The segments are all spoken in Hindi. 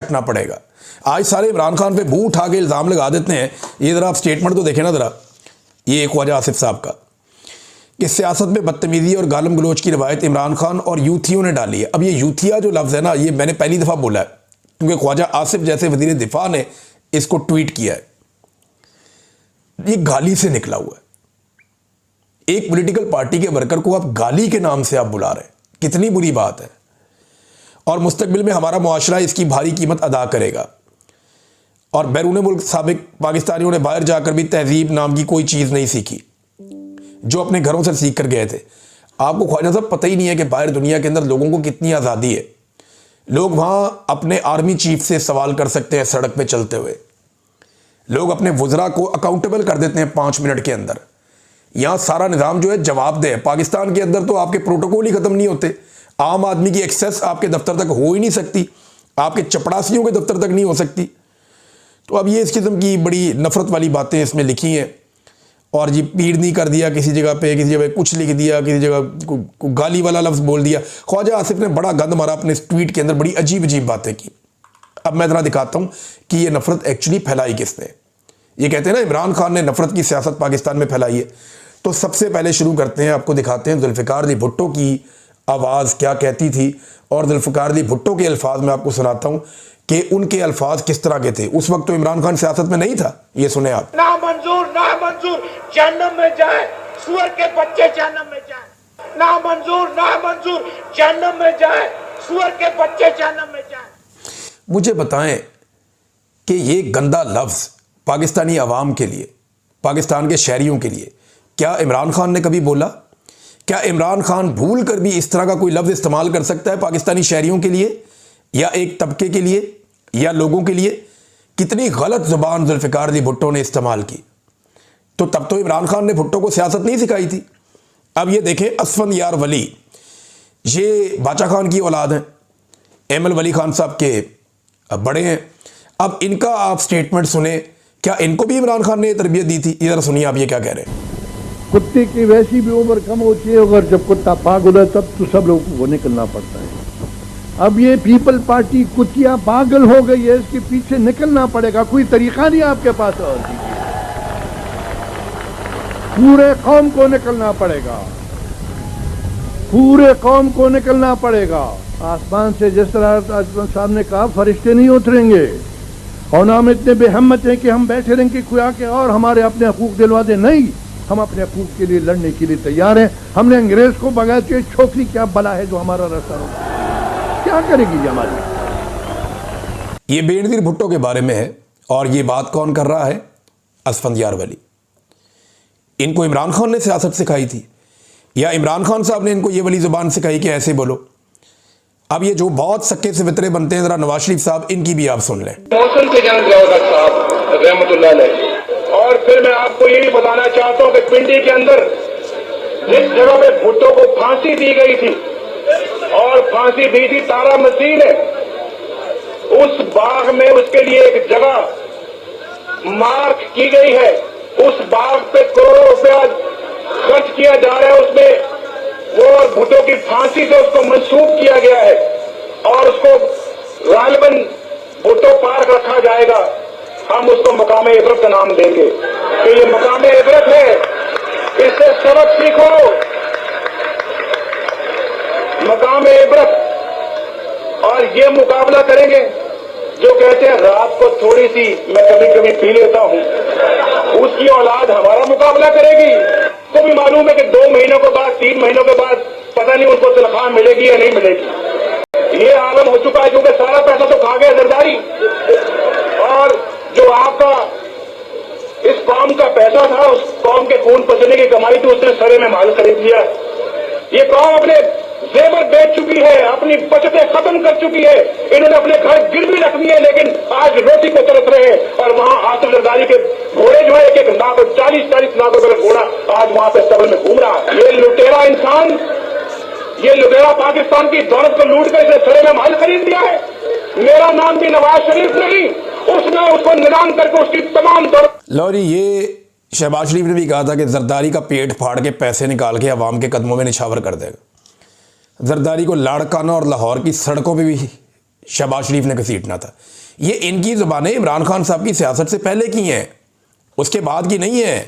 रखना पड़ेगा। आज सारे इमरान खान पे भू उठा के इल्ज़ाम लगा देते हैं। ये ज़रा आप स्टेटमेंट तो देखें ना ज़रा, ये ख्वाजा आसिफ साहब का, कि सियासत में बदतमीज़ी और गालम गलोच की रवायत इमरान खान और यूथियों ने डाली है। अब ये यूथिया जो लफ्ज़ है ना, ये मैंने पहली दफ़ा बोला है, क्योंकि ख्वाजा आसिफ जैसे वज़ीर दिफा ने इसको ट्वीट किया है। ये गाली से निकला हुआ है। एक पॉलिटिकल पार्टी के वर्कर को आप गाली के नाम से आप बुला रहे हैं, कितनी बुरी बात है। और मुस्तकबिल में हमारा मुआशरा इसकी भारी कीमत अदा करेगा। और बैरून मुल्क साबिक पाकिस्तानियों ने बाहर जाकर भी तहजीब नाम की कोई चीज़ नहीं सीखी जो अपने घरों से सीख कर गए थे। आपको ख्वाजा साहब पता ही नहीं है कि बाहर दुनिया के अंदर लोगों को कितनी आज़ादी है। लोग वहाँ अपने आर्मी चीफ से सवाल कर सकते हैं सड़क पे चलते हुए। लोग अपने वज़रा को अकाउंटेबल कर देते हैं 5 मिनट के अंदर। यहाँ सारा निज़ाम जो है जवाबदेह है। पाकिस्तान के अंदर तो आपके प्रोटोकॉल ही ख़त्म नहीं होते। आम आदमी की एक्सेस आपके दफ्तर तक हो ही नहीं सकती, आपके चपड़ासियों के दफ्तर तक नहीं हो सकती। तो अब ये इस किस्म की बड़ी नफ़रत वाली बातें इसमें लिखी हैं। और जी पीड़ नहीं कर दिया किसी जगह पे, किसी जगह कुछ लिख दिया, किसी जगह गाली वाला लफ्ज़ बोल दिया। ख्वाजा आसिफ ने बड़ा गंद मारा अपने इस ट्वीट के अंदर, बड़ी अजीब अजीब बातें की। अब मैं ज़रा दिखाता हूँ कि ये नफ़रत एक्चुअली फैलाई किसने। ये कहते हैं ना इमरान खान ने नफ़रत की सियासत पाकिस्तान में फैलाई है। तो सबसे पहले शुरू करते हैं, आपको दिखाते हैं जुल्फ़िकार अली भुट्टो की आवाज़ क्या कहती थी। और जुल्फ़िकार अली भुट्टो के अल्फाज में आपको सुनाता हूँ कि उनके अल्फाज किस तरह के थे। उस वक्त तो इमरान खान सियासत में नहीं था। ये सुने आप। ना मंजूर जहन्नम में जाए, सुअर के बच्चे जहन्नम में जाए। ना मंजूर जहन्नम में जाए, सुअर के बच्चे जहन्नम में जाए। मुझे बताएं कि ये गंदा लफ्ज़ पाकिस्तानी अवाम के लिए, पाकिस्तान के शहरियों के लिए क्या इमरान खान ने कभी बोला? क्या इमरान खान भूल कर भी इस तरह का कोई लफ्ज़ इस्तेमाल कर सकता है पाकिस्तानी शहरियों के लिए या एक तबके के लिए या लोगों के लिए? कितनी गलत ज़ुबान जुल्फ़िकार अली भुट्टो ने इस्तेमाल की। तो तब तो इमरान खान ने भुट्टो को सियासत नहीं सिखाई थी। अब ये देखें, असफंदयार वली, ये बाचा खान की औलाद हैं, एम एल वली खान साहब के बड़े हैं। अब इनका आप स्टेटमेंट सुने, क्या इनको भी इमरान खान ने तरबियत दी थी? इधर सुनिए आप ये क्या कह रहे हैं। कुत्ते की वैसी भी उम्र कम होती है, अगर जब कुत्ता पागल है तब तो सब लोगों को निकलना पड़ता है। अब ये पीपल पार्टी कुतिया पागल हो गई है, इसके पीछे निकलना पड़ेगा। कोई तरीका नहीं आपके पास और पूरे कौम को निकलना पड़ेगा, पूरे कौम को निकलना पड़ेगा। आसमान से जिस तरह साहब ने कहा फरिश्ते नहीं उतरेंगे और हम इतने बेहम्मत हैं कि हम बैठे रहेंगे कोई आके और हमारे अपने हकूक दिलवा दे। नहीं, हम अपने हकूक के लिए लड़ने के लिए तैयार हैं। हमने अंग्रेज को बगैर के छोकरी क्या बला है जो हमारा रास्ता रोक, क्या करेगी ये हमारी। ये बेनज़ीर भुट्टो के बारे में है। और ये बात कौन कर रहा है? असफंदयार वली। इनको इमरान खान ने सियासत सिखाई थी या इमरान खान साहब ने इनको ये वाली ज़ुबान सिखाई कि ऐसे बोलो? अब ये जो बहुत सक्के से वितरे बनते हैं, जरा नवाज शरीफ साहब इनकी भी आप सुन लें। मौसम से जान साहब रहमतुल्लाह अलैह। और फिर मैं आपको ये भी बताना चाहता हूँ कि पिंडी के अंदर जिस जगह पे भुट्टो को फांसी दी गई थी और फांसी दी थी तारा मसीह ने, उस बाग में उसके लिए एक जगह मार्क की गई है। उस बाग पे करोड़ों रुपया खर्च किया जा रहा है। उसमें वो भुट्टो की फांसी से उसको मंसूब किया गया है और उसको गालिबन भुट्टो पार्क रखा जाएगा। हम उसको मकाम इबरत का नाम देंगे कि ये मकाम इबरत है, इससे सबक सीखो। मकाम इबरत। और ये मुकाबला करेंगे जो कहते हैं रात को थोड़ी सी मैं कभी कभी पी लेता हूं, उसकी औलाद हमारा मुकाबला करेगी। तो भी मालूम है कि 2 महीनों के बाद 3 महीनों के बाद पता नहीं उनको तनख्वाह मिलेगी या नहीं मिलेगी। ये आलम हो चुका है क्योंकि सारा पैसा तो खा गया जरदारी। और जो आपका इस कौम का पैसा था, उस कौम के खून पसीने की कमाई थी, उसने सरे में माल खरीद लिया। ये कौम अपने जेवर बेच चुकी है, अपनी बचतें खत्म कर चुकी है। इन्होंने अपने घर गिरवी रख दिए, लेकिन आज रोटी को तरस रहे हैं। और वहां आसिफ जरदारी के घोड़े जो है, एक लाख 40-40 लाख रुपए का घोड़ा आज वहां पे स्टबल में घूम रहा है। ये लुटेरा इंसान, ये लुटेरा पाकिस्तान की दौलत को लूट कर इसे सरे में माल खरीद दिया है। मेरा नाम भी नवाज शरीफ नहीं, उसने उसको नीलाम करके उसकी तमाम दौलत। लो जी, ये शहबाज शरीफ ने भी कहा था कि जरदारी का पेट फाड़ के पैसे निकाल के अवाम के कदमों में निछावर कर देगा। जरदारी को लाड़काना और लाहौर की सड़कों पे भी शहबाज शरीफ ने घसीटना था। ये इनकी ज़ुबानें इमरान खान साहब की सियासत से पहले की हैं, उसके बाद की नहीं है।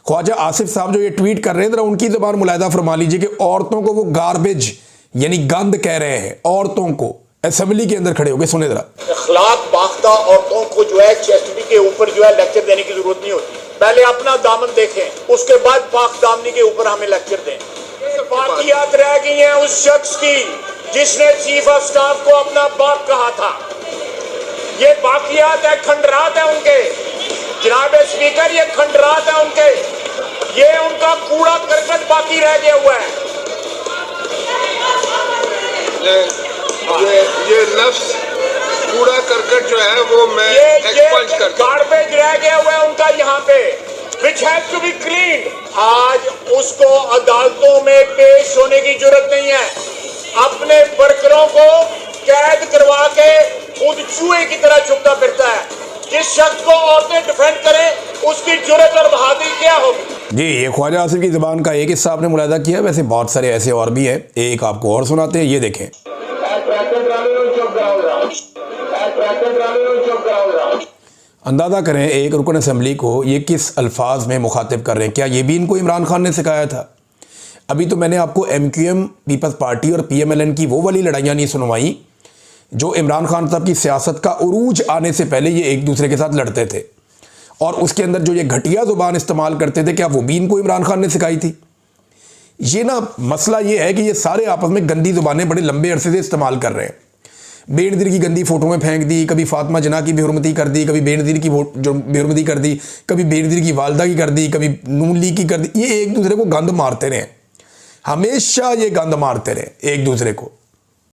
ख्वाजा आसिफ साहब जो ये ट्वीट कर रहे हैं, जरा उनकी ज़बान मुलाहिदा फरमा लीजिए कि औरतों को वो गार्बेज यानी गंद कह रहे हैं, औरतों को असेंबली के अंदर खड़े होकर। सुने जरा। अखलाक बाख्ता औरतों को जो है चेस्टिटी के ऊपर जो है लेक्चर देने की जरूरत नहीं होती। पहले अपना दामन देखें, उसके बाद पाक दामनी के ऊपर हमें लेक्चर दें। बाकियात रह गई हैं उस शख्स की जिसने चीफ ऑफ स्टाफ को अपना बाप कहा था। ये बाकियात है, खंडरात है उनके। जनाब स्पीकर, ये खंडरात है उनके, ये उनका कूड़ा करकट बाकी रह गया हुआ है। ये लफ्ज कूड़ा करकट जो है वो मैं एक्सपंज करता हूं। गार्बेज रह गया हुआ है उनका यहाँ पे, which has to be cleaned। आज उसको अदालतों में पेश होने की जरूरत नहीं है। अपने वर्करों को कैद करवा के खुद चूहे की तरह छुपता फिरता है। जिस शख्स को औरतें डिफेंड करें उसकी जुर्रत और बहादुरी क्या होगी। जी, ये ख्वाजा आसिफ की ज़बान का एक हिस्सा आपने मुलाहिदा किया, वैसे बहुत सारे ऐसे और भी हैं, एक आपको और सुनाते हैं, ये देखें। अंदाज़ा करें एक रुकन असेंबली को ये किस अल्फाज में मुखातिब कर रहे हैं। क्या ये भी इनको इमरान खान ने सिखाया था? अभी तो मैंने आपको MQM पीपल्स पार्टी और PMLN की वो वाली लड़ाइयाँ नहीं सुनवाई जो इमरान खान साहब की सियासत का उरूज आने से पहले ये एक दूसरे के साथ लड़ते थे, और उसके अंदर जो ये घटिया ज़ुबान इस्तेमाल करते थे, क्या वो भी इनको इमरान खान ने सिखाई थी? ये ना मसला ये है कि ये सारे आपस में गंदी ज़ुबानें बड़े लंबे अरसे से इस्तेमाल कर रहे हैं। बेनज़ीर की गंदी फ़ोटो में फेंक दी, कभी फातिमा जना की बेहुरमती कर दी, कभी बेनज़ीर की जो बेहुरमती कर दी, कभी बेनज़ीर की वालदा की कर दी, कभी नून लीग की कर दी। ये एक दूसरे को गंद मारते रहे, हमेशा ये गंद मारते रहे एक दूसरे को।